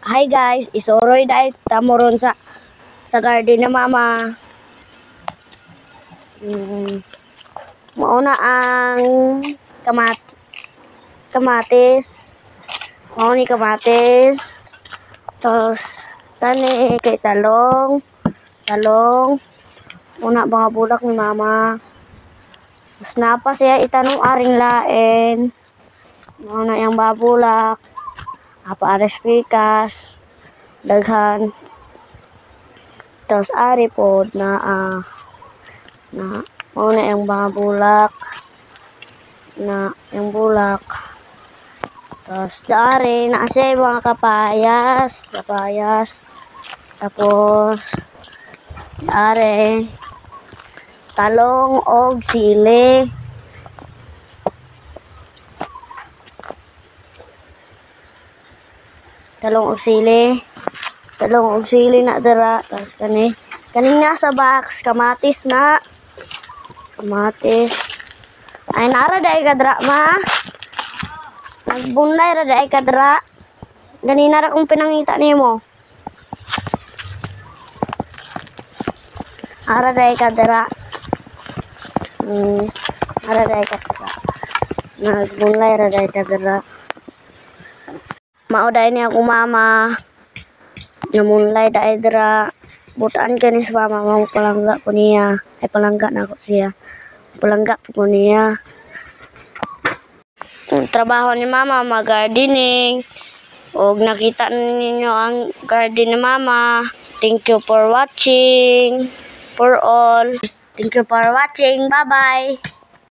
Hi guys, isoroy dahil tamoron sa garden na mama. Mauna ang kamatis. Mauni kamatis. Tapos tani kay talong. Una mga bulak ni mama. Tapos napa siya itanong aring lain. Mauna yung babulak. Apa ares pikas. Daghan. Tapos ari pod na mauna yung mga bulak. Yung bulak. Tapos dari na siya yung mga kapayas. Tapos dari talong og sili. Talong og sili na dara. Tapos kanina sa box kamatis na. Ay nara dai kadra ma. Nagbunlay ra dai kadra. Ganina ra kung pinangita nimo. Ara dai kadra. Ara dai kadra. Nagbunlay ra dai kadra. Mauday niya ako mama. Namunlay dai dra. Butaan ka ni sa mama. Mga palangga po niya. Ay palangga na ako siya. Palangga po niya. Trabaho ni mama mag-gardening. Og nakita ninyo ang garden ni mama. Thank you for watching. For all. Thank you for watching. Bye-bye.